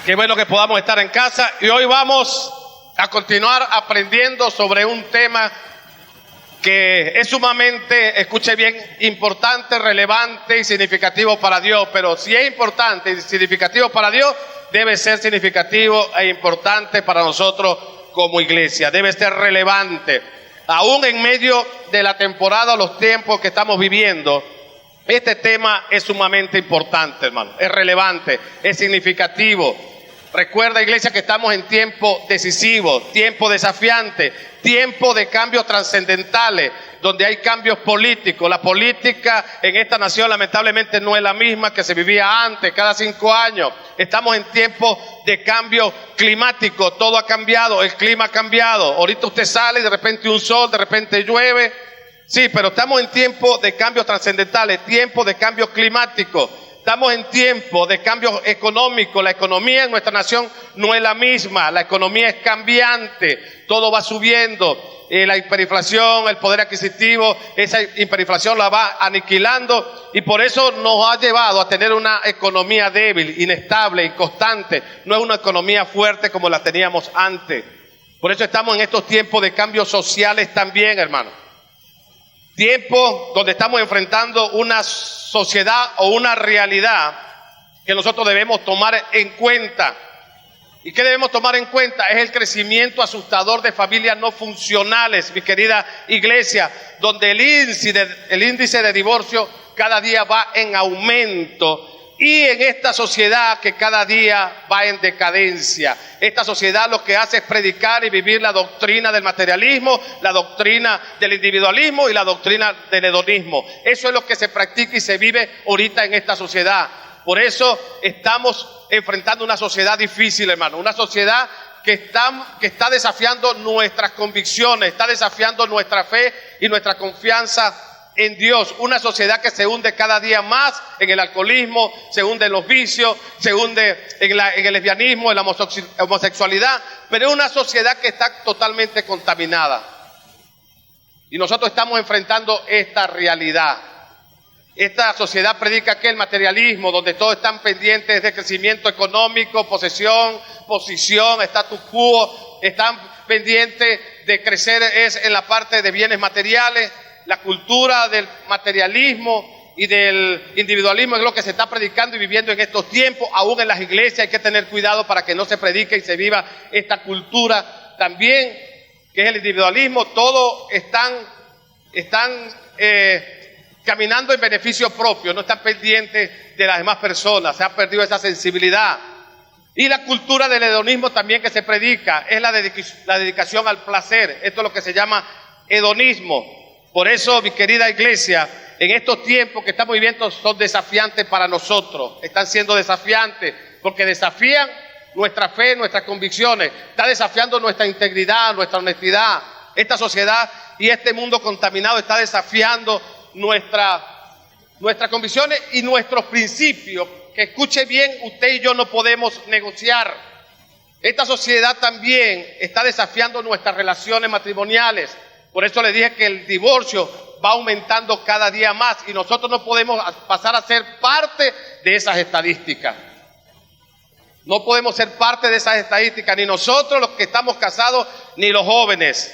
Qué bueno que podamos estar en casa y hoy vamos a continuar aprendiendo sobre un tema que es sumamente, escuche bien, importante, relevante y significativo para Dios. Pero si es importante y significativo para Dios, debe ser significativo e importante para nosotros como iglesia. Debe ser relevante. Aún en medio de la temporada o los tiempos que estamos viviendo, este tema es sumamente importante, hermano. Es relevante, es significativo. Recuerda, iglesia, que estamos en tiempo decisivo, tiempo desafiante, tiempo de cambios trascendentales, donde hay cambios políticos. La política en esta nación lamentablemente no es la misma que se vivía antes, cada 5 años. Estamos en tiempo de cambio climático, todo ha cambiado, el clima ha cambiado. Ahorita usted sale y de repente un sol, de repente llueve. Sí, pero estamos en tiempo de cambios trascendentales, tiempo de cambios climáticos. Estamos en tiempo de cambios económicos. La economía en nuestra nación no es la misma. La economía es cambiante. Todo va subiendo. La hiperinflación, el poder adquisitivo, esa hiperinflación la va aniquilando. Y por eso nos ha llevado a tener una economía débil, inestable, inconstante. No es una economía fuerte como la teníamos antes. Por eso estamos en estos tiempos de cambios sociales también, hermano. Tiempo donde estamos enfrentando una sociedad o una realidad que nosotros debemos tomar en cuenta. ¿Y qué debemos tomar en cuenta? Es el crecimiento asustador de familias no funcionales, mi querida iglesia, donde el índice de divorcio cada día va en aumento. Y en esta sociedad que cada día va en decadencia, esta sociedad lo que hace es predicar y vivir la doctrina del materialismo, la doctrina del individualismo y la doctrina del hedonismo. Eso es lo que se practica y se vive ahorita en esta sociedad. Por eso estamos enfrentando una sociedad difícil, hermano, una sociedad que está desafiando nuestras convicciones, está desafiando nuestra fe y nuestra confianza en Dios. Una sociedad que se hunde cada día más en el alcoholismo, se hunde en los vicios, se hunde en el lesbianismo, en la homosexualidad, pero es una sociedad que está totalmente contaminada. Y nosotros estamos enfrentando esta realidad. Esta sociedad predica que el materialismo, donde todos están pendientes de crecimiento económico, posesión, posición, status quo, están pendientes de crecer es en la parte de bienes materiales. La cultura del materialismo y del individualismo es lo que se está predicando y viviendo en estos tiempos. Aún en las iglesias hay que tener cuidado para que no se predique y se viva esta cultura también, que es el individualismo. Todos están caminando en beneficio propio, no están pendientes de las demás personas. Se ha perdido esa sensibilidad. Y la cultura del hedonismo también que se predica es la dedicación al placer. Esto es lo que se llama hedonismo. Por eso, mi querida iglesia, en estos tiempos que estamos viviendo son desafiantes para nosotros. Están siendo desafiantes porque desafían nuestra fe, nuestras convicciones. Está desafiando nuestra integridad, nuestra honestidad. Esta sociedad y este mundo contaminado está desafiando nuestras convicciones y nuestros principios. Que escuche bien, usted y yo no podemos negociar. Esta sociedad también está desafiando nuestras relaciones matrimoniales. Por eso le dije que el divorcio va aumentando cada día más y nosotros no podemos pasar a ser parte de esas estadísticas. No podemos ser parte de esas estadísticas, ni nosotros los que estamos casados, ni los jóvenes.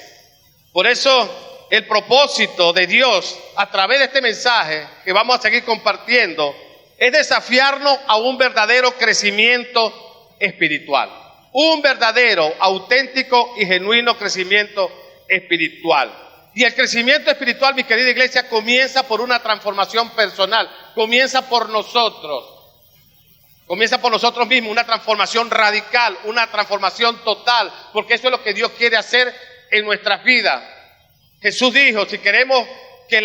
Por eso el propósito de Dios a través de este mensaje que vamos a seguir compartiendo es desafiarnos a un verdadero crecimiento espiritual. Un verdadero, auténtico y genuino crecimiento espiritual. Y el crecimiento espiritual, mi querida iglesia, comienza por una transformación personal, comienza por nosotros mismos, una transformación radical, una transformación total, porque eso es lo que Dios quiere hacer en nuestras vidas. Jesús dijo, si queremos que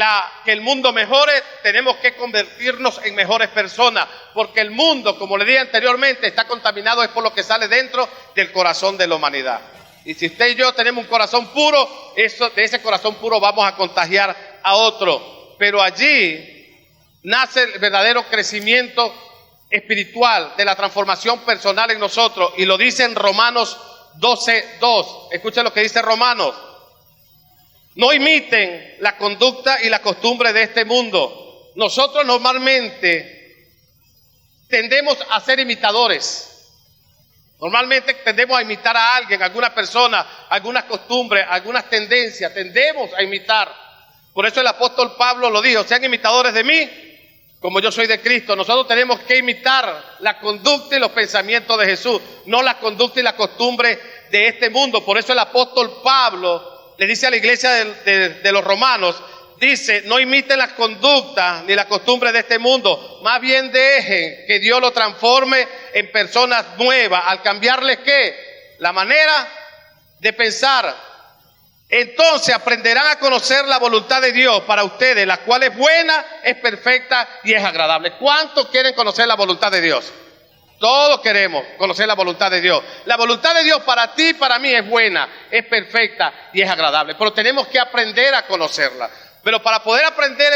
el mundo mejore, tenemos que convertirnos en mejores personas, porque el mundo, como le dije anteriormente, está contaminado es por lo que sale dentro del corazón de la humanidad. Y si usted y yo tenemos un corazón puro, de ese corazón puro vamos a contagiar a otro. Pero allí nace el verdadero crecimiento espiritual de la transformación personal en nosotros. Y lo dice en Romanos 12:2. Escuchen lo que dice Romanos. No imiten la conducta y la costumbre de este mundo. Nosotros normalmente tendemos a ser imitadores. Normalmente tendemos a imitar a alguien, a alguna persona, algunas costumbres, algunas tendencias, tendemos a imitar. Por eso el apóstol Pablo lo dijo: sean imitadores de mí, como yo soy de Cristo. Nosotros tenemos que imitar la conducta y los pensamientos de Jesús, no la conducta y la costumbre de este mundo. Por eso el apóstol Pablo le dice a la iglesia de los romanos, dice: no imiten las conductas ni las costumbres de este mundo, más bien dejen que Dios lo transforme en personas nuevas, al cambiarles ¿qué? La manera de pensar. Entonces aprenderán a conocer la voluntad de Dios para ustedes, la cual es buena, es perfecta y es agradable. ¿Cuántos quieren conocer la voluntad de Dios? Todos queremos conocer la voluntad de Dios. La voluntad de Dios para ti y para mí es buena, es perfecta y es agradable. Pero tenemos que aprender a conocerla. Pero para poder aprender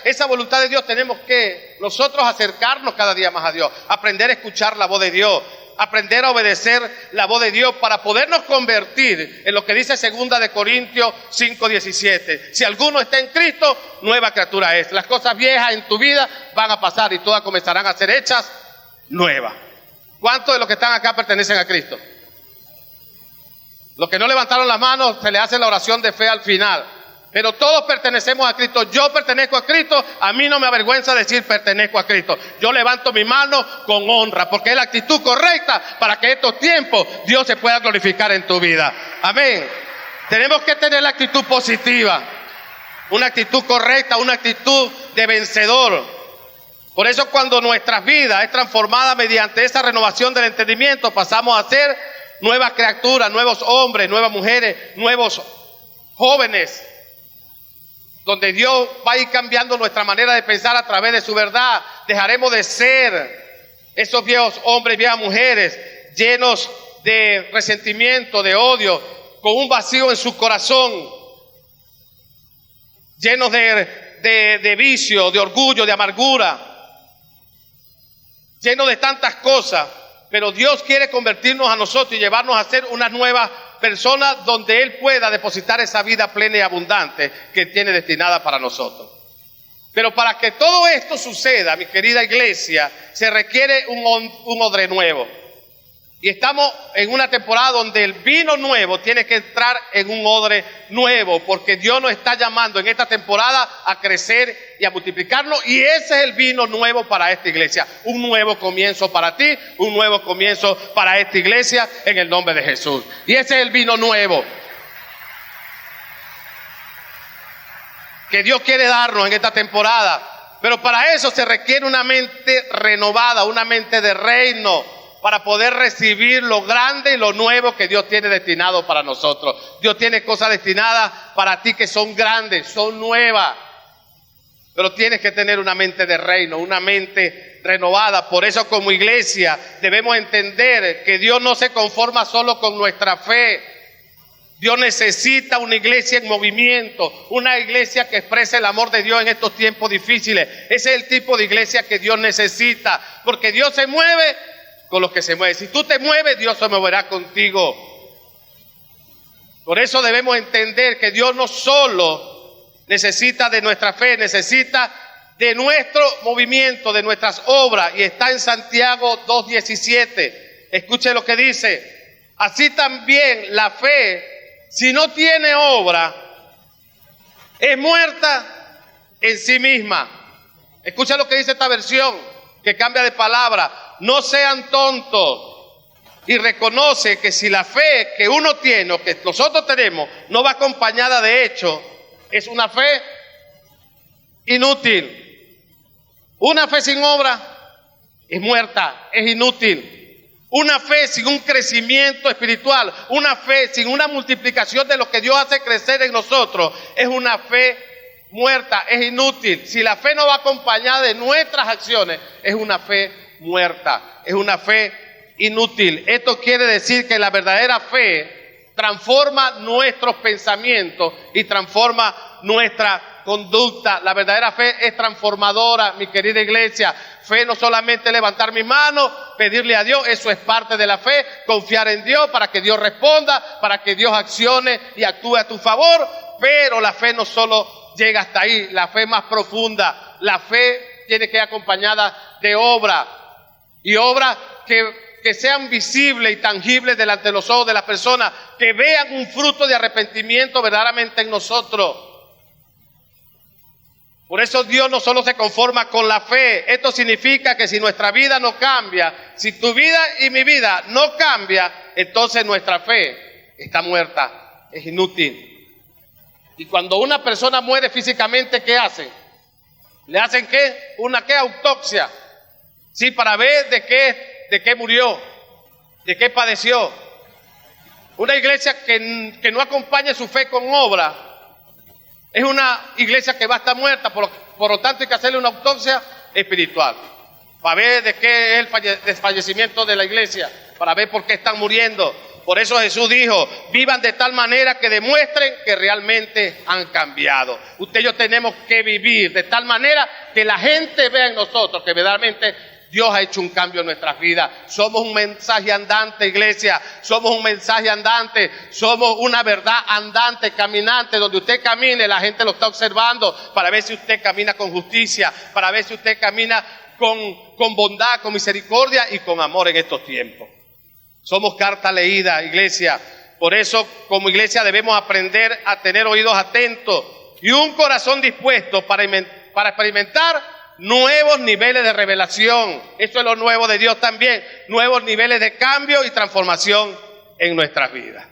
esa voluntad de Dios, tenemos que nosotros acercarnos cada día más a Dios, aprender a escuchar la voz de Dios, aprender a obedecer la voz de Dios para podernos convertir en lo que dice 2 de Corintios 5:17. Si alguno está en Cristo, nueva criatura es. Las cosas viejas en tu vida van a pasar y todas comenzarán a ser hechas nuevas. ¿Cuántos de los que están acá pertenecen a Cristo? Los que no levantaron las manos, se le hace la oración de fe al final. Pero todos pertenecemos a Cristo. Yo pertenezco a Cristo. A mí no me avergüenza decir pertenezco a Cristo. Yo levanto mi mano con honra, porque es la actitud correcta para que en estos tiempos Dios se pueda glorificar en tu vida. Amén. Tenemos que tener la actitud positiva, una actitud correcta, una actitud de vencedor. Por eso cuando nuestras vidas es transformada mediante esa renovación del entendimiento, pasamos a ser nuevas criaturas, nuevos hombres, nuevas mujeres, nuevos jóvenes, donde Dios va a ir cambiando nuestra manera de pensar a través de su verdad. Dejaremos de ser esos viejos hombres, viejas mujeres, llenos de resentimiento, de odio, con un vacío en su corazón, llenos de vicio, de orgullo, de amargura, llenos de tantas cosas. Pero Dios quiere convertirnos a nosotros y llevarnos a ser unas nuevas personas donde Él pueda depositar esa vida plena y abundante que tiene destinada para nosotros. Pero para que todo esto suceda, mi querida iglesia, se requiere un odre nuevo. Y estamos en una temporada donde el vino nuevo tiene que entrar en un odre nuevo, porque Dios nos está llamando en esta temporada a crecer y a multiplicarnos, y ese es el vino nuevo para esta iglesia. Un nuevo comienzo para ti, un nuevo comienzo para esta iglesia en el nombre de Jesús. Y ese es el vino nuevo que Dios quiere darnos en esta temporada. Pero para eso se requiere una mente renovada, una mente de reino, para poder recibir lo grande y lo nuevo que Dios tiene destinado para nosotros. Dios tiene cosas destinadas para ti que son grandes, son nuevas. Pero tienes que tener una mente de reino, una mente renovada. Por eso como iglesia debemos entender que Dios no se conforma solo con nuestra fe. Dios necesita una iglesia en movimiento, una iglesia que exprese el amor de Dios en estos tiempos difíciles. Ese es el tipo de iglesia que Dios necesita, porque Dios se mueve con los que se mueven. Si tú te mueves, Dios se moverá contigo. Por eso debemos entender que Dios no solo necesita de nuestra fe, necesita de nuestro movimiento, de nuestras obras. Y está en Santiago 2:17. Escuche lo que dice: así también la fe, si no tiene obra, es muerta en sí misma. Escucha lo que dice esta versión, que cambia de palabra. No sean tontos y reconoce que si la fe que uno tiene o que nosotros tenemos no va acompañada de hecho, es una fe inútil. Una fe sin obra es muerta, es inútil. Una fe sin un crecimiento espiritual, una fe sin una multiplicación de lo que Dios hace crecer en nosotros, es una fe muerta, es inútil. Si la fe no va acompañada de nuestras acciones, es una fe muerta, es una fe inútil. Esto quiere decir que la verdadera fe transforma nuestros pensamientos y transforma nuestra conducta. La verdadera fe es transformadora, mi querida iglesia. Fe no solamente levantar mis manos, pedirle a Dios, eso es parte de la fe, confiar en Dios para que Dios responda, para que Dios accione y actúe a tu favor. Pero la fe no solo llega hasta ahí, la fe más profunda. La fe tiene que ir acompañada de obra. Y obra que que sean visibles y tangibles delante de los ojos de las personas, que vean un fruto de arrepentimiento verdaderamente en nosotros. Por eso Dios no solo se conforma con la fe. Esto significa que si nuestra vida no cambia, si tu vida y mi vida no cambia, entonces nuestra fe está muerta, es inútil. Y cuando una persona muere físicamente, ¿qué hacen? ¿Le hacen qué? ¿Qué? Autopsia. Sí, para ver de qué murió, de qué padeció. Una iglesia que no acompañe su fe con obra es una iglesia que va a estar muerta. Por lo tanto, hay que hacerle una autopsia espiritual para ver de qué es el desfallecimiento de la iglesia, para ver por qué están muriendo. Por eso Jesús dijo, vivan de tal manera que demuestren que realmente han cambiado. Usted y yo tenemos que vivir de tal manera que la gente vea en nosotros que verdaderamente Dios ha hecho un cambio en nuestras vidas. Somos un mensaje andante, iglesia. Somos un mensaje andante. Somos una verdad andante, caminante. Donde usted camine, la gente lo está observando para ver si usted camina con justicia, para ver si usted camina con bondad, con misericordia y con amor en estos tiempos. Somos carta leída, iglesia. Por eso, como iglesia, debemos aprender a tener oídos atentos y un corazón dispuesto para experimentar nuevos niveles de revelación. Eso es lo nuevo de Dios también. Nuevos niveles de cambio y transformación en nuestras vidas.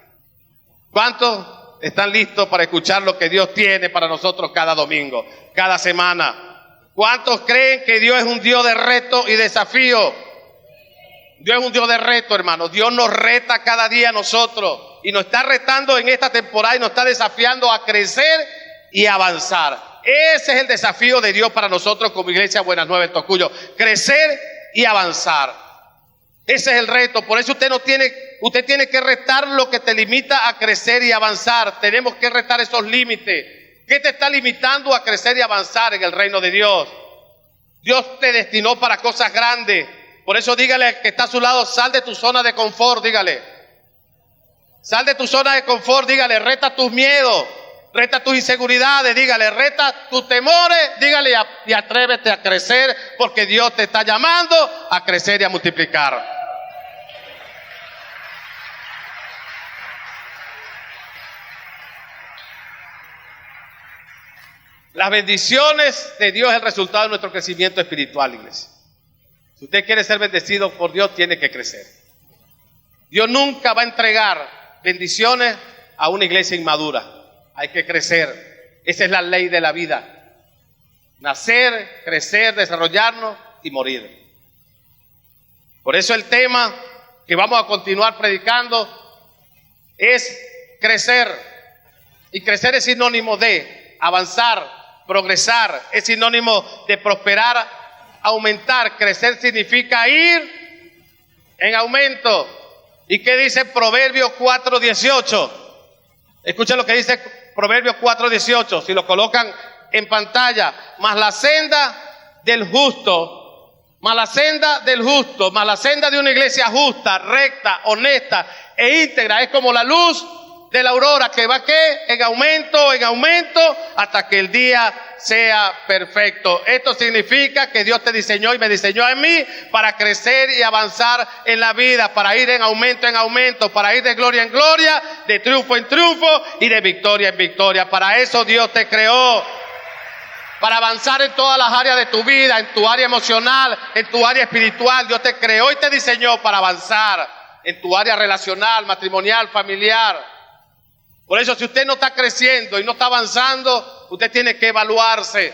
¿Cuántos están listos para escuchar lo que Dios tiene para nosotros cada domingo, cada semana? ¿Cuántos creen que Dios es un Dios de reto y desafío? Dios es un Dios de reto, hermano. Dios nos reta cada día a nosotros y nos está retando en esta temporada y nos está desafiando a crecer y avanzar. Ese es el desafío de Dios para nosotros como Iglesia Buenas Nuevas en Tocuyo. Crecer y avanzar. Ese es el reto. Por eso usted tiene que retar lo que te limita a crecer y avanzar. Tenemos que retar esos límites. ¿Qué te está limitando a crecer y avanzar en el reino de Dios? Dios te destinó para cosas grandes. Por eso dígale al que está a su lado, sal de tu zona de confort, dígale. Sal de tu zona de confort, dígale, reta tus miedos, reta tus inseguridades, dígale, reta tus temores, dígale y atrévete a crecer porque Dios te está llamando a crecer y a multiplicar. Las bendiciones de Dios es el resultado de nuestro crecimiento espiritual, iglesia. Si usted quiere ser bendecido por Dios, tiene que crecer. Dios nunca va a entregar bendiciones a una iglesia inmadura. Hay que crecer. Esa es la ley de la vida. Nacer, crecer, desarrollarnos y morir. Por eso el tema que vamos a continuar predicando es crecer. Y crecer es sinónimo de avanzar, progresar. Es sinónimo de prosperar, aumentar. Crecer significa ir en aumento. ¿Y qué dice Proverbios 4:18? Escuchen lo que dice Proverbios 4:18. Si lo colocan en pantalla. Mas la senda del justo, mas la senda de una iglesia justa, recta, honesta e íntegra es como la luz de la aurora que va ¿qué? En aumento, hasta que el día sea perfecto. Esto significa que Dios te diseñó y me diseñó a mí para crecer y avanzar en la vida, para ir en aumento, para ir de gloria en gloria, de triunfo en triunfo y de victoria en victoria. Para eso Dios te creó, para avanzar en todas las áreas de tu vida, en tu área emocional, en tu área espiritual. Dios te creó y te diseñó para avanzar en tu área relacional, matrimonial, familiar. Por eso, si usted no está creciendo y no está avanzando, usted tiene que evaluarse.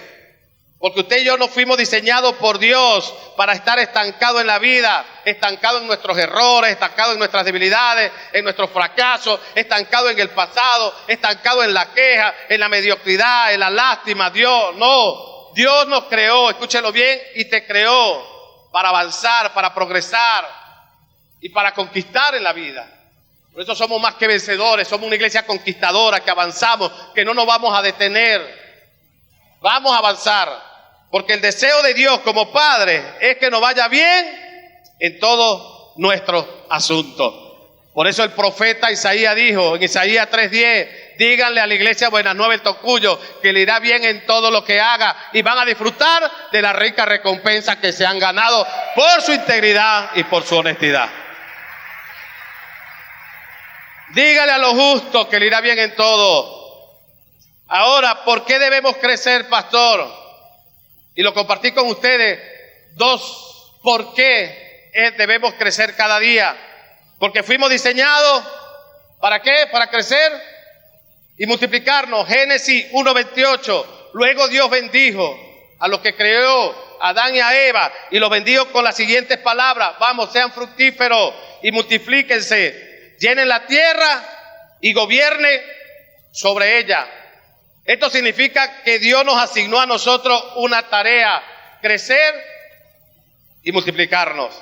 Porque usted y yo no fuimos diseñados por Dios para estar estancados en la vida, estancados en nuestros errores, estancados en nuestras debilidades, en nuestros fracasos, estancados en el pasado, estancados en la queja, en la mediocridad, en la lástima. Dios nos creó, escúchelo bien, y te creó para avanzar, para progresar y para conquistar en la vida. Por eso somos más que vencedores, somos una iglesia conquistadora, que avanzamos, que no nos vamos a detener. Vamos a avanzar, porque el deseo de Dios como Padre es que nos vaya bien en todo nuestro asunto. Por eso el profeta Isaías dijo en Isaías 3:10, díganle a la iglesia Buenas Nuevas en Tocuyo que le irá bien en todo lo que haga y van a disfrutar de la rica recompensa que se han ganado por su integridad y por su honestidad. Dígale a lo justo que le irá bien en todo. Ahora, ¿por qué debemos crecer, pastor? Y lo compartí con ustedes. 2, ¿por qué debemos crecer cada día? Porque fuimos diseñados, ¿para qué? Para crecer y multiplicarnos. Génesis 1:28. Luego Dios bendijo a los que creó, a Adán y a Eva, y los bendijo con las siguientes palabras: vamos, sean fructíferos y multiplíquense, llenen la tierra y gobiernen sobre ella. Esto significa que Dios nos asignó a nosotros una tarea: crecer y multiplicarnos.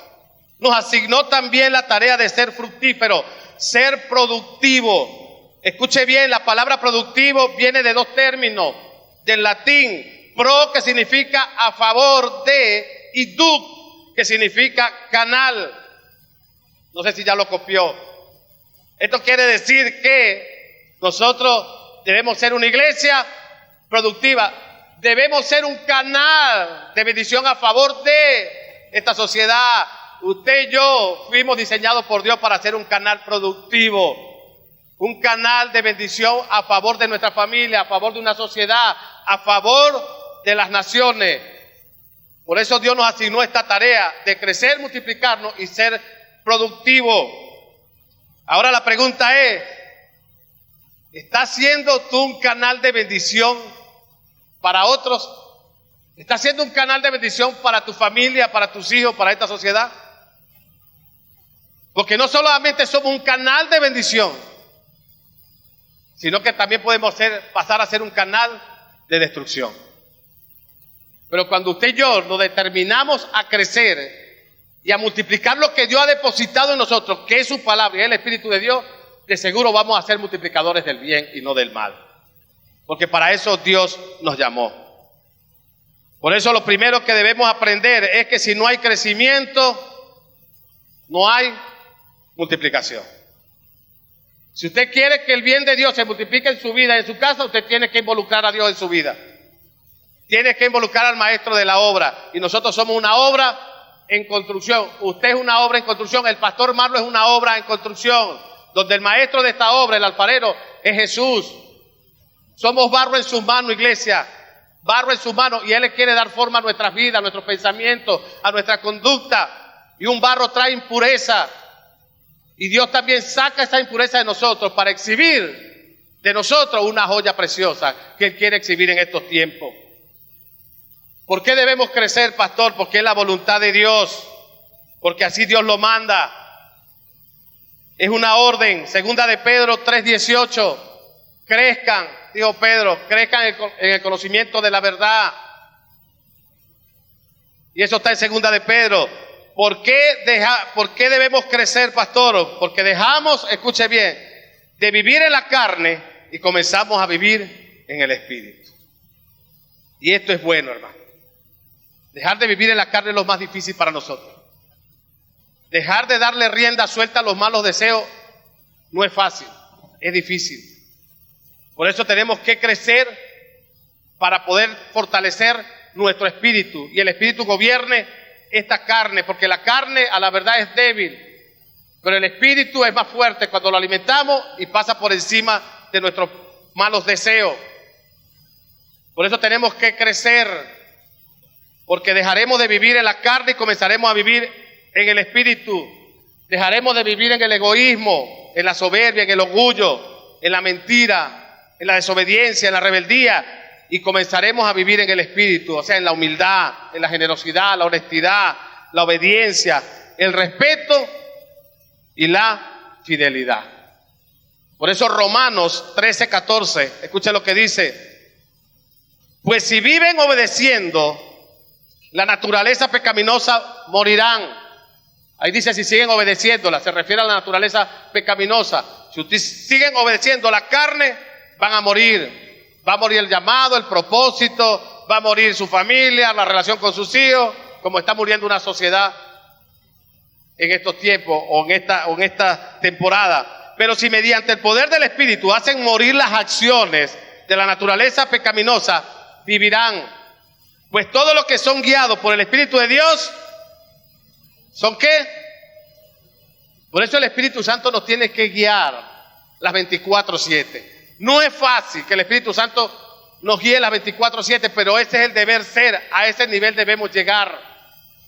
Nos asignó también la tarea de ser fructífero, ser productivo. Escuche bien, la palabra productivo viene de 2 términos, del latín: pro, que significa a favor de, y duc, que significa canal. No sé si ya lo copió. Esto quiere decir que nosotros debemos ser una iglesia productiva, debemos ser un canal de bendición a favor de esta sociedad. Usted y yo fuimos diseñados por Dios para ser un canal productivo, un canal de bendición a favor de nuestra familia, a favor de una sociedad, a favor de las naciones. Por eso Dios nos asignó esta tarea de crecer, multiplicarnos y ser productivos. Ahora la pregunta es: ¿estás siendo tú un canal de bendición para otros? ¿Estás siendo un canal de bendición para tu familia, para tus hijos, para esta sociedad? Porque no solamente somos un canal de bendición, sino que también podemos pasar a ser un canal de destrucción. Pero cuando usted y yo nos determinamos a crecer y a multiplicar lo que Dios ha depositado en nosotros, que es su palabra y es el Espíritu de Dios, de seguro vamos a ser multiplicadores del bien y no del mal. Porque para eso Dios nos llamó. Por eso lo primero que debemos aprender es que si no hay crecimiento, no hay multiplicación. Si usted quiere que el bien de Dios se multiplique en su vida, en su casa, usted tiene que involucrar a Dios en su vida. Tiene que involucrar al maestro de la obra. Y nosotros somos una obra en construcción. Usted es una obra en construcción. El pastor Marlo es una obra en construcción, donde el maestro de esta obra, el alfarero, es Jesús. Somos barro en sus manos, iglesia. Barro en sus manos. Y Él le quiere dar forma a nuestras vidas, a nuestros pensamientos, a nuestra conducta. Y un barro trae impureza. Y Dios también saca esa impureza de nosotros para exhibir de nosotros una joya preciosa que Él quiere exhibir en estos tiempos. ¿Por qué debemos crecer, pastor? Porque es la voluntad de Dios. Porque así Dios lo manda. Es una orden. Segunda de Pedro 3:18. Crezcan, dijo Pedro, crezcan en el conocimiento de la verdad. Y eso está en segunda de Pedro. ¿Por qué debemos crecer, pastor? Porque dejamos, escuche bien, de vivir en la carne y comenzamos a vivir en el Espíritu. Y esto es bueno, hermano. Dejar de vivir en la carne es lo más difícil para nosotros. Dejar de darle rienda suelta a los malos deseos no es fácil, es difícil. Por eso tenemos que crecer para poder fortalecer nuestro espíritu y el espíritu gobierne esta carne, porque la carne a la verdad es débil, pero el espíritu es más fuerte cuando lo alimentamos y pasa por encima de nuestros malos deseos. Por eso tenemos que crecer, porque dejaremos de vivir en la carne y comenzaremos a vivir en el espíritu. Dejaremos de vivir en el egoísmo, en la soberbia, en el orgullo, en la mentira, en la desobediencia, en la rebeldía, y comenzaremos a vivir en el espíritu, o sea, en la humildad, en la generosidad, la honestidad, la obediencia, el respeto y la fidelidad. Por eso Romanos 13:14, escuchen lo que dice: pues si viven obedeciendo la naturaleza pecaminosa, morirán. Ahí dice si siguen obedeciéndola, se refiere a la naturaleza pecaminosa. Si ustedes siguen obedeciendo la carne, van a morir. Va a morir el llamado, el propósito, va a morir su familia, la relación con sus hijos, como está muriendo una sociedad en estos tiempos o en esta temporada. Pero si mediante el poder del Espíritu hacen morir las acciones de la naturaleza pecaminosa, vivirán. Pues todos los que son guiados por el Espíritu de Dios, ¿son qué? Por eso el Espíritu Santo nos tiene que guiar. las 24/7. No es fácil que el Espíritu Santo nos guíe las 24/7, pero ese es el deber ser, a ese nivel debemos llegar.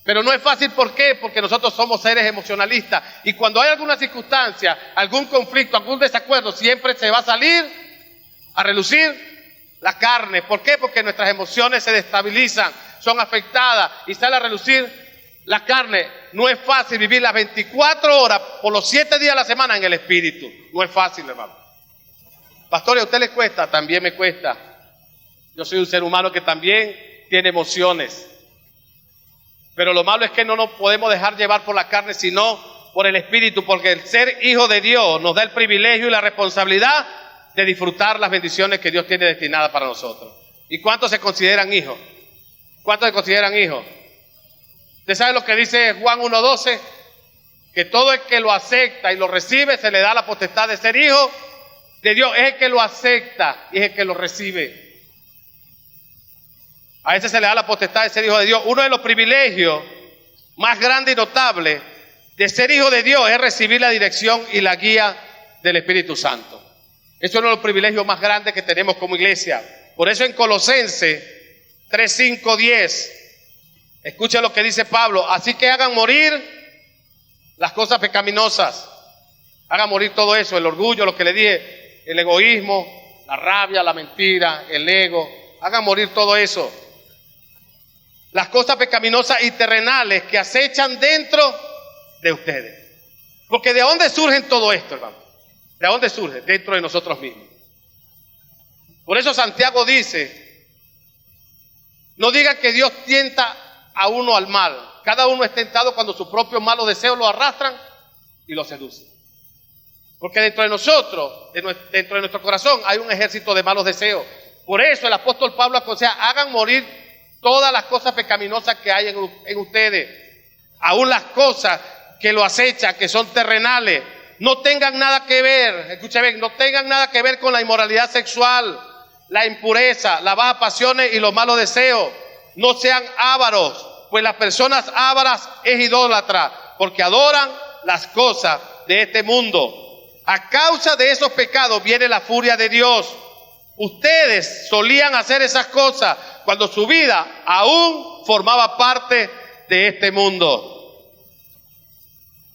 Pero no es fácil, ¿por qué? Porque nosotros somos seres emocionalistas y cuando hay alguna circunstancia, algún conflicto, algún desacuerdo, siempre se va a salir a relucir la carne. ¿Por qué? Porque nuestras emociones se destabilizan, son afectadas y sale a relucir la carne. No es fácil vivir las 24 horas por los 7 días a la semana en el Espíritu. No es fácil, hermano. Pastor, ¿y a usted le cuesta? También me cuesta. Yo soy un ser humano que también tiene emociones. Pero lo malo es que no nos podemos dejar llevar por la carne, sino por el Espíritu, porque el ser hijo de Dios nos da el privilegio y la responsabilidad de disfrutar las bendiciones que Dios tiene destinadas para nosotros. ¿Y cuántos se consideran hijos? ¿Cuántos se consideran hijos? ¿Usted sabe lo que dice Juan 1:12? Que todo el que lo acepta y lo recibe se le da la potestad de ser hijo de Dios. Es el que lo acepta y es el que lo recibe. A ese se le da la potestad de ser hijo de Dios. Uno de los privilegios más grandes y notables de ser hijo de Dios es recibir la dirección y la guía del Espíritu Santo. Eso es uno de los privilegios más grandes que tenemos como iglesia. Por eso en Colosenses 3:5-10, escuchen lo que dice Pablo. Así que hagan morir las cosas pecaminosas. Hagan morir todo eso, el orgullo, lo que le dije, el egoísmo, la rabia, la mentira, el ego. Hagan morir todo eso. Las cosas pecaminosas y terrenales que acechan dentro de ustedes. Porque ¿de dónde surge todo esto, hermano? ¿De dónde surge? Dentro de nosotros mismos. Por eso Santiago dice, no digan que Dios tienta a uno al mal. Cada uno es tentado cuando sus propios malos deseos lo arrastran y lo seducen. Porque dentro de nosotros, dentro de nuestro corazón, hay un ejército de malos deseos. Por eso el apóstol Pablo aconseja, hagan morir todas las cosas pecaminosas que hay en ustedes, aún las cosas que lo acechan, que son terrenales, no tengan nada que ver, escuchen bien, no tengan nada que ver con la inmoralidad sexual, la impureza, las bajas pasiones y los malos deseos. No sean ávaros, pues las personas ávaras es idólatra, porque adoran las cosas de este mundo. A causa de esos pecados viene la furia de Dios. Ustedes solían hacer esas cosas cuando su vida aún formaba parte de este mundo.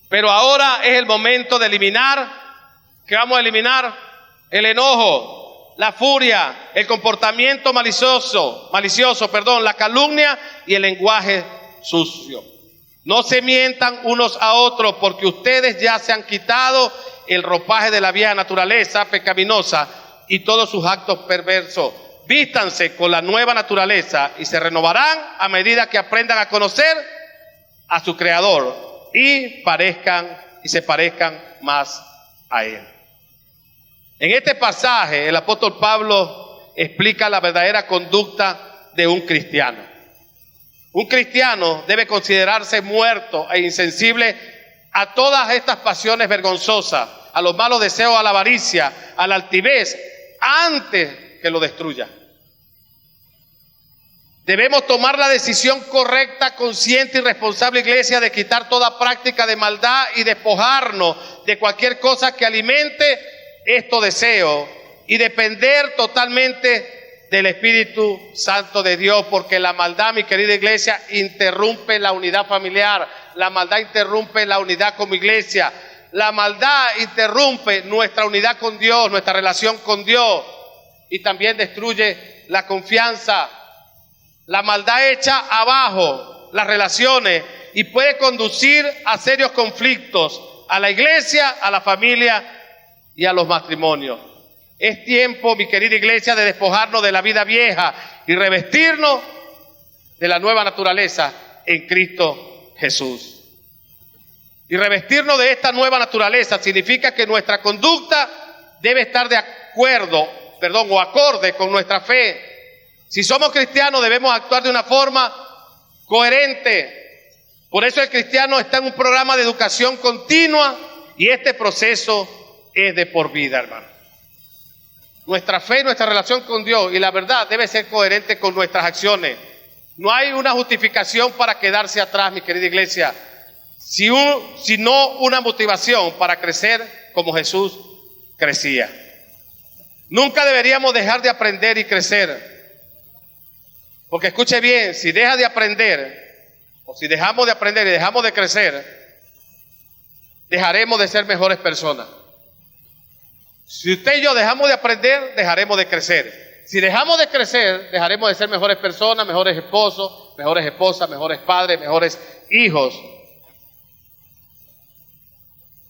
Pero ahora es el momento de eliminar, ¿qué vamos a eliminar? El enojo, la furia, el comportamiento malicioso, la calumnia y el lenguaje sucio. No se mientan unos a otros, porque ustedes ya se han quitado el ropaje de la vieja naturaleza pecaminosa y todos sus actos perversos. Vístanse con la nueva naturaleza y se renovarán a medida que aprendan a conocer a su Creador y se parezcan más a Él. En este pasaje el apóstol Pablo explica la verdadera conducta de un cristiano. Un cristiano debe considerarse muerto e insensible a todas estas pasiones vergonzosas, a los malos deseos, a la avaricia, a la altivez, antes que lo destruya. Debemos tomar la decisión correcta, consciente y responsable, iglesia, de quitar toda práctica de maldad y despojarnos de cualquier cosa que alimente estos deseos y depender totalmente del Espíritu Santo de Dios, porque la maldad, mi querida iglesia, interrumpe la unidad familiar, la maldad interrumpe la unidad como iglesia, la maldad interrumpe nuestra unidad con Dios, nuestra relación con Dios, y también destruye la confianza. La maldad echa abajo las relaciones y puede conducir a serios conflictos a la iglesia, a la familia y a los matrimonios. Es tiempo, mi querida iglesia, de despojarnos de la vida vieja y revestirnos de la nueva naturaleza en Cristo Jesús. Y revestirnos de esta nueva naturaleza significa que nuestra conducta debe estar acorde con nuestra fe. Si somos cristianos debemos actuar de una forma coherente. Por eso el cristiano está en un programa de educación continua y este proceso es de por vida, hermano. Nuestra fe y nuestra relación con Dios y la verdad debe ser coherente con nuestras acciones. No hay una justificación para quedarse atrás, mi querida iglesia, sino una motivación para crecer como Jesús crecía. Nunca deberíamos dejar de aprender y crecer. Porque escuche bien, si deja de aprender, o si dejamos de aprender y dejamos de crecer, dejaremos de ser mejores personas. Si usted y yo dejamos de aprender, dejaremos de crecer. Si dejamos de crecer, dejaremos de ser mejores personas, mejores esposos, mejores esposas, mejores padres, mejores hijos.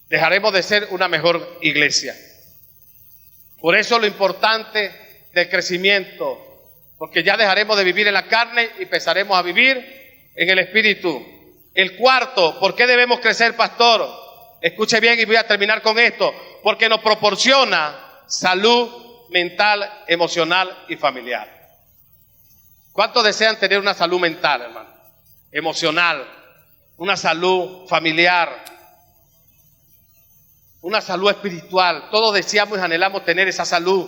Dejaremos de ser una mejor iglesia. Por eso lo importante del crecimiento, porque ya dejaremos de vivir en la carne y empezaremos a vivir en el Espíritu. El cuarto, ¿por qué debemos crecer, pastor? Escuche bien y voy a terminar con esto. Porque nos proporciona salud mental, emocional y familiar. ¿Cuántos desean tener una salud mental, hermano? Emocional, una salud familiar, una salud espiritual. Todos deseamos y anhelamos tener esa salud.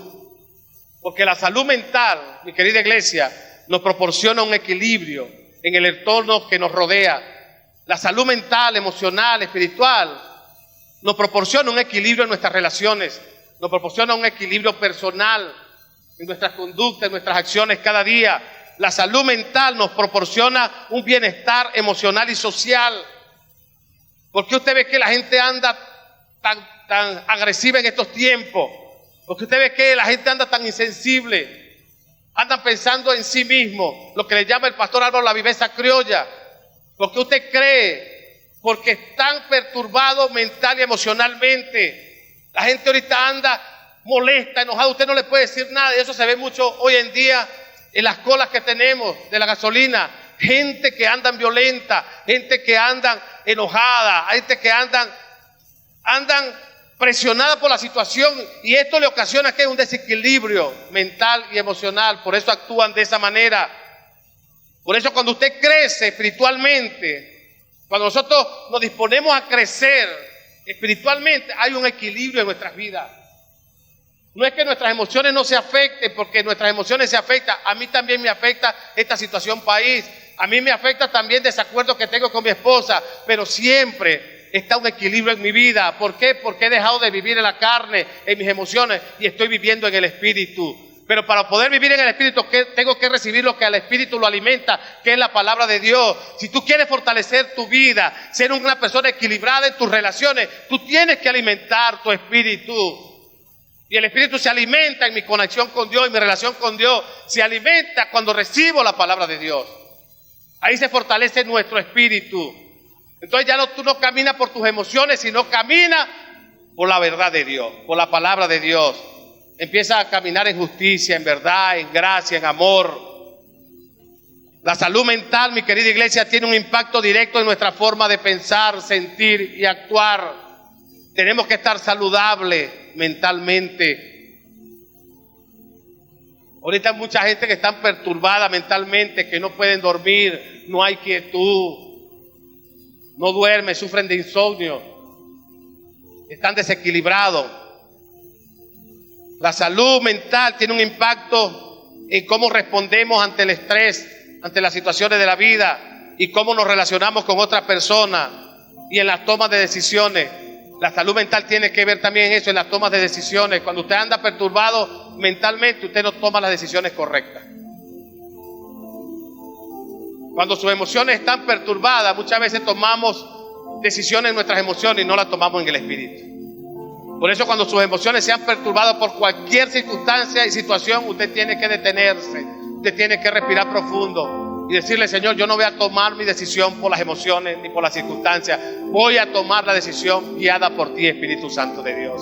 Porque la salud mental, mi querida iglesia, nos proporciona un equilibrio en el entorno que nos rodea. La salud mental, emocional, espiritual, nos proporciona un equilibrio en nuestras relaciones, nos proporciona un equilibrio personal en nuestras conductas, en nuestras acciones cada día. La salud mental nos proporciona un bienestar emocional y social. ¿Por qué usted ve que la gente anda tan agresiva en estos tiempos? ¿Por qué usted ve que la gente anda tan insensible? Andan pensando en sí mismo, lo que le llama el pastor Álvaro la viveza criolla. ¿Por qué usted cree? Porque están perturbados mental y emocionalmente. La gente ahorita anda molesta, enojada, usted no le puede decir nada. Y eso se ve mucho hoy en día en las colas que tenemos de la gasolina. Gente que andan violenta, gente que andan enojada, gente que andan presionada por la situación. Y esto le ocasiona que es un desequilibrio mental y emocional. Por eso actúan de esa manera. Por eso cuando usted crece espiritualmente, cuando nosotros nos disponemos a crecer espiritualmente, hay un equilibrio en nuestras vidas. No es que nuestras emociones no se afecten, porque nuestras emociones se afectan. A mí también me afecta esta situación país. A mí me afecta también desacuerdos que tengo con mi esposa. Pero siempre está un equilibrio en mi vida. ¿Por qué? Porque he dejado de vivir en la carne, en mis emociones, y estoy viviendo en el Espíritu. Pero para poder vivir en el Espíritu, tengo que recibir lo que al Espíritu lo alimenta, que es la palabra de Dios. Si tú quieres fortalecer tu vida, ser una persona equilibrada en tus relaciones, tú tienes que alimentar tu espíritu. Y el Espíritu se alimenta en mi conexión con Dios, en mi relación con Dios. Se alimenta cuando recibo la palabra de Dios. Ahí se fortalece nuestro espíritu. Entonces ya tú no caminas por tus emociones, sino caminas por la verdad de Dios, por la palabra de Dios. Empieza a caminar en justicia, en verdad, en gracia, en amor. La salud mental, mi querida iglesia, tiene un impacto directo en nuestra forma de pensar, sentir y actuar. Tenemos que estar saludables mentalmente. Ahorita hay mucha gente que está perturbada mentalmente, que no pueden dormir, no hay quietud, no duermen, sufren de insomnio, están desequilibrados. La salud mental tiene un impacto en cómo respondemos ante el estrés, ante las situaciones de la vida y cómo nos relacionamos con otras personas y en las tomas de decisiones. La salud mental tiene que ver también eso, en las tomas de decisiones. Cuando usted anda perturbado mentalmente, usted no toma las decisiones correctas. Cuando sus emociones están perturbadas, muchas veces tomamos decisiones en nuestras emociones y no las tomamos en el Espíritu. Por eso cuando sus emociones se han perturbado por cualquier circunstancia y situación, usted tiene que detenerse, usted tiene que respirar profundo y decirle: Señor, yo no voy a tomar mi decisión por las emociones ni por las circunstancias, voy a tomar la decisión guiada por ti, Espíritu Santo de Dios.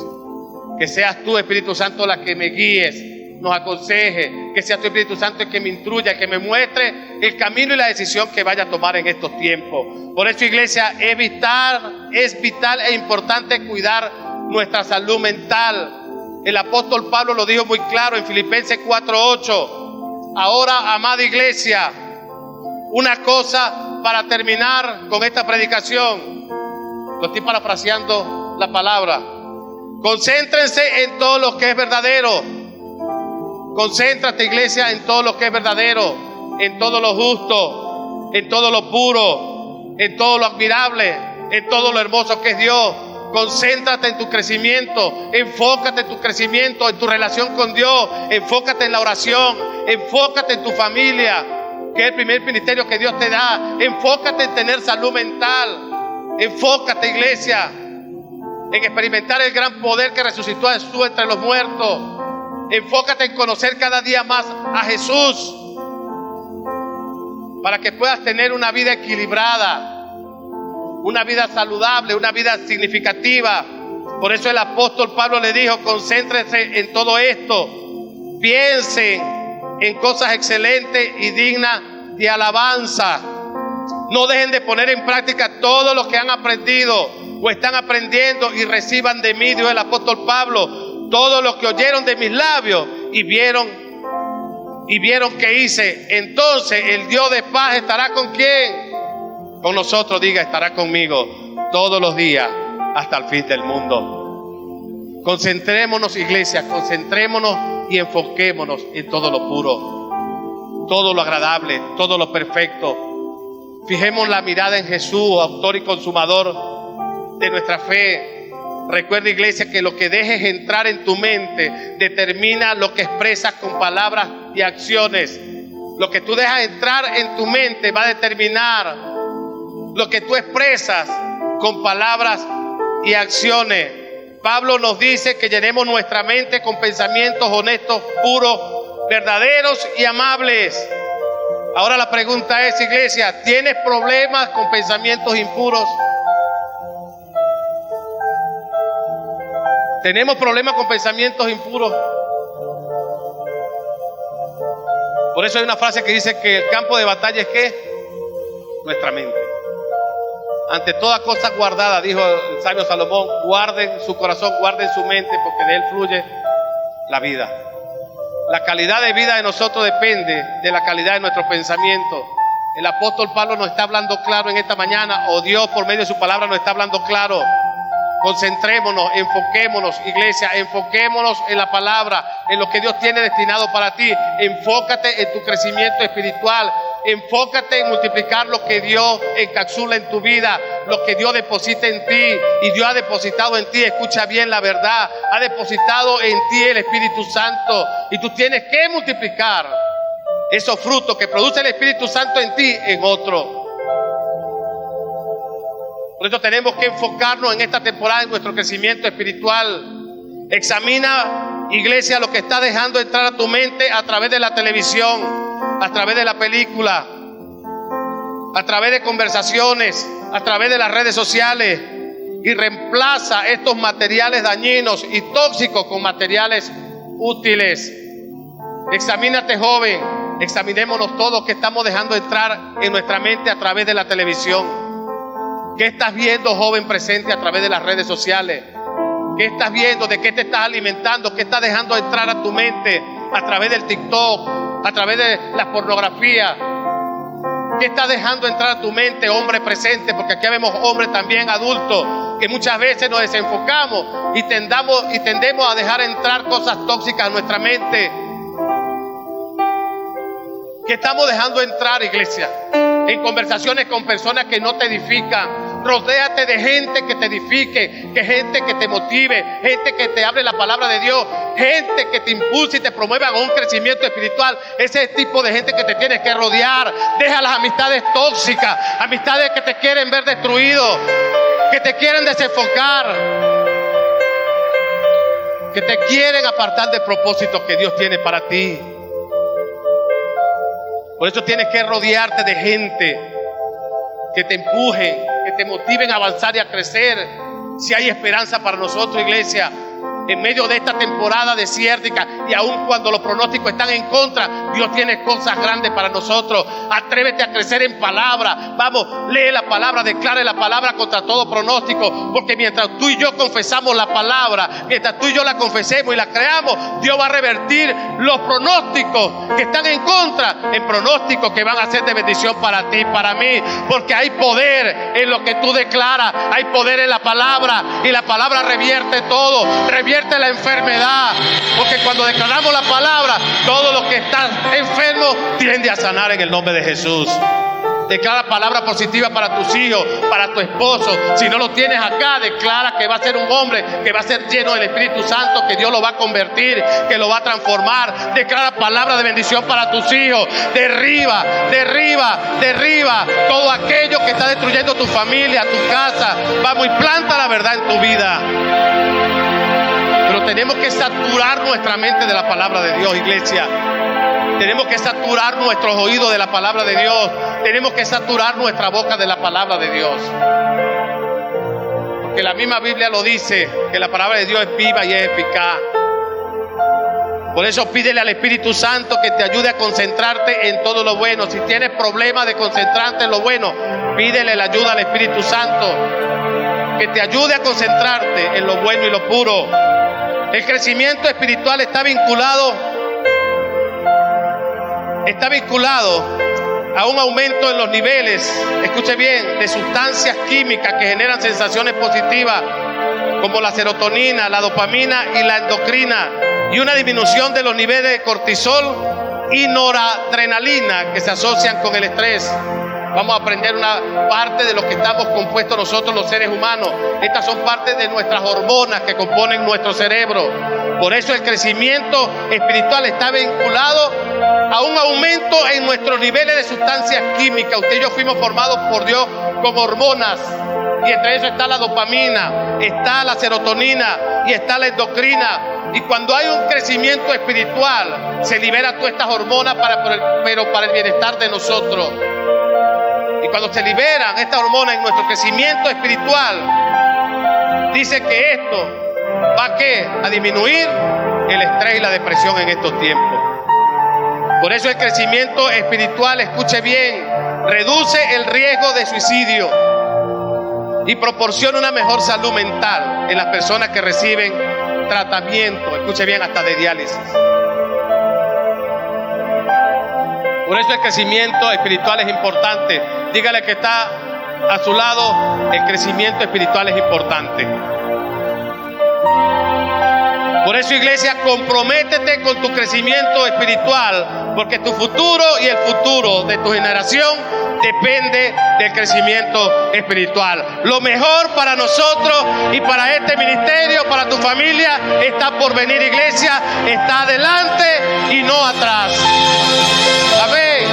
Que seas tú, Espíritu Santo, la que me guíes, nos aconseje, que sea tu Espíritu Santo el que me instruya, que me muestre el camino y la decisión que vaya a tomar en estos tiempos. Por eso, iglesia, es vital e importante cuidar nuestra salud mental. El apóstol Pablo lo dijo muy claro en Filipenses 4:8. Ahora, amada iglesia, una cosa para terminar con esta predicación. Lo estoy parafraseando la palabra. Concéntrense en todo lo que es verdadero. Concéntrate, iglesia, en todo lo que es verdadero, en todo lo justo, en todo lo puro, en todo lo admirable, en todo lo hermoso que es Dios. Concéntrate en tu crecimiento, enfócate en tu crecimiento, en tu relación con Dios, enfócate en la oración, enfócate en tu familia, que es el primer ministerio que Dios te da. Enfócate en tener salud mental, enfócate, iglesia, en experimentar el gran poder que resucitó a Jesús entre los muertos. Enfócate en conocer cada día más a Jesús, para que puedas tener una vida equilibrada, una vida saludable, una vida significativa. Por eso el apóstol Pablo le dijo: concéntrense en todo esto, piensen en cosas excelentes y dignas de alabanza. No dejen de poner en práctica todo lo que han aprendido o están aprendiendo, y reciban de mí, dijo el apóstol Pablo, todo lo que oyeron de mis labios y vieron que hice. Entonces el Dios de paz estará con ¿quién? Con nosotros. Diga: estará conmigo todos los días hasta el fin del mundo. Concentrémonos, iglesia, concentrémonos y enfoquémonos en todo lo puro, todo lo agradable, todo lo perfecto. Fijemos la mirada en Jesús, autor y consumador de nuestra fe. Recuerda, iglesia, que lo que dejes entrar en tu mente determina lo que expresas con palabras y acciones. Lo que tú dejas entrar en tu mente va a determinar lo que tú expresas con palabras y acciones. Pablo nos dice que llenemos nuestra mente con pensamientos honestos, puros, verdaderos y amables. Ahora la pregunta es, iglesia, ¿tienes problemas con pensamientos impuros? ¿Tenemos problemas con pensamientos impuros? Por eso hay una frase que dice que el campo de batalla es ¿qué? Nuestra mente. Ante toda cosa guardada, dijo el sabio Salomón, guarden su corazón, guarden su mente, porque de él fluye la vida. La calidad de vida de nosotros depende de la calidad de nuestro pensamiento. El apóstol Pablo nos está hablando claro en esta mañana, o Dios por medio de su palabra nos está hablando claro. Concentrémonos, enfoquémonos, iglesia, enfoquémonos en la palabra, en lo que Dios tiene destinado para ti. Enfócate en tu crecimiento espiritual. Enfócate en multiplicar lo que Dios encapsula en tu vida, lo que Dios deposita en ti. Y Dios ha depositado en ti, escucha bien la verdad, ha depositado en ti el Espíritu Santo. Y tú tienes que multiplicar esos frutos que produce el Espíritu Santo en ti en otro. Por eso tenemos que enfocarnos en esta temporada en nuestro crecimiento espiritual. Examina, iglesia, lo que está dejando entrar a tu mente a través de la televisión, a través de la película, a través de conversaciones, a través de las redes sociales, y reemplaza estos materiales dañinos y tóxicos con materiales útiles. Examínate, joven, examinémonos todos, que estamos dejando entrar en nuestra mente a través de la televisión. ¿Qué estás viendo, joven presente, a través de las redes sociales? ¿Qué estás viendo? ¿De qué te estás alimentando? ¿Qué estás dejando entrar a tu mente a través del TikTok, a través de la pornografía? ¿Qué estás dejando entrar a tu mente, hombre presente? Porque aquí vemos hombres también adultos que muchas veces nos desenfocamos y tendemos a dejar entrar cosas tóxicas a nuestra mente. ¿Qué estamos dejando entrar, iglesia? En conversaciones con personas que no te edifican. Rodéate de gente que te edifique, que gente que te motive, gente que te hable la palabra de Dios, gente que te impulse y te promueva a un crecimiento espiritual. Ese es el tipo de gente que te tienes que rodear. Deja las amistades tóxicas, amistades que te quieren ver destruido, que te quieren desenfocar, que te quieren apartar del propósito que Dios tiene para ti. Por eso tienes que rodearte de gente que te empujen, que te motiven a avanzar y a crecer. Si hay esperanza para nosotros, iglesia, en medio de esta temporada desértica, y aun cuando los pronósticos están en contra, Dios tiene cosas grandes para nosotros. Atrévete a crecer en palabra. Vamos, lee la palabra, declare la palabra contra todo pronóstico, porque mientras tú y yo confesamos la palabra, mientras tú y yo la confesemos y la creamos, Dios va a revertir los pronósticos que están en contra en pronósticos que van a ser de bendición para ti, para mí, porque hay poder en lo que tú declaras, hay poder en la palabra, y la palabra revierte todo, revierte la enfermedad, porque cuando declaramos la palabra, todo lo que está enfermo tiende a sanar en el nombre de Jesús. Declara palabra positiva para tus hijos, para tu esposo. Si no lo tienes acá, declara que va a ser un hombre que va a ser lleno del Espíritu Santo, que Dios lo va a convertir, que lo va a transformar. Declara palabra de bendición para tus hijos. Derriba todo aquello que está destruyendo tu familia, tu casa. Vamos y planta la verdad en tu vida. Pero tenemos que saturar nuestra mente de la palabra de Dios, iglesia. Tenemos que saturar nuestros oídos de la palabra de Dios. Tenemos que saturar nuestra boca de la palabra de Dios. Porque la misma Biblia lo dice, que la palabra de Dios es viva y es eficaz. Por eso pídele al Espíritu Santo que te ayude a concentrarte en todo lo bueno. Si tienes problemas de concentrarte en lo bueno, pídele la ayuda al Espíritu Santo que te ayude a concentrarte en lo bueno y lo puro. El crecimiento espiritual está vinculado a un aumento en los niveles, escuche bien, de sustancias químicas que generan sensaciones positivas, como la serotonina, la dopamina y la endocrina, y una disminución de los niveles de cortisol y noradrenalina que se asocian con el estrés. Vamos a aprender una parte de lo que estamos compuestos nosotros los seres humanos. Estas son partes de nuestras hormonas que componen nuestro cerebro. Por eso el crecimiento espiritual está vinculado a un aumento en nuestros niveles de sustancias químicas. Usted y yo fuimos formados por Dios con hormonas. Y entre eso está la dopamina, está la serotonina y está la endocrina. Y cuando hay un crecimiento espiritual, se liberan todas estas hormonas pero para el bienestar de nosotros. Y cuando se liberan estas hormonas en nuestro crecimiento espiritual, dice que esto va a disminuir el estrés y la depresión en estos tiempos. Por eso el crecimiento espiritual, escuche bien, reduce el riesgo de suicidio y proporciona una mejor salud mental en las personas que reciben tratamiento, escuche bien, hasta de diálisis. Por eso el crecimiento espiritual es importante. Dígale que está a su lado, el crecimiento espiritual es importante. Por eso, iglesia, comprométete con tu crecimiento espiritual, porque tu futuro y el futuro de tu generación depende del crecimiento espiritual. Lo mejor para nosotros y para este ministerio, para tu familia, está por venir, iglesia. Está adelante y no atrás. Amén.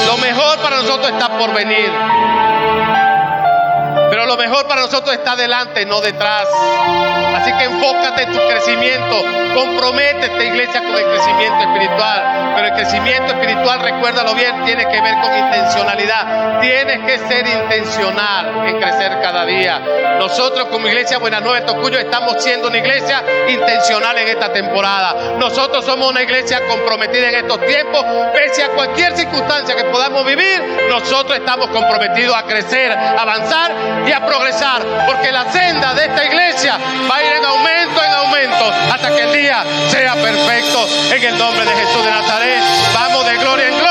Lo mejor para nosotros está por venir. Pero lo mejor para nosotros está adelante, no detrás. Así que enfócate en tu crecimiento. Comprométete, iglesia, con el crecimiento espiritual. Pero el crecimiento espiritual, recuérdalo bien, tiene que ver con intencionalidad. Tienes que ser intencional en crecer cada día. Nosotros como Iglesia Buenas Nuevas Tocuyo estamos siendo una iglesia intencional en esta temporada. Nosotros somos una iglesia comprometida en estos tiempos. Pese a cualquier circunstancia que podamos vivir, nosotros estamos comprometidos a crecer, a avanzar y a progresar, porque la senda de esta iglesia va a ir en aumento, hasta que el día sea perfecto. En el nombre de Jesús de Nazaret, vamos de gloria en gloria.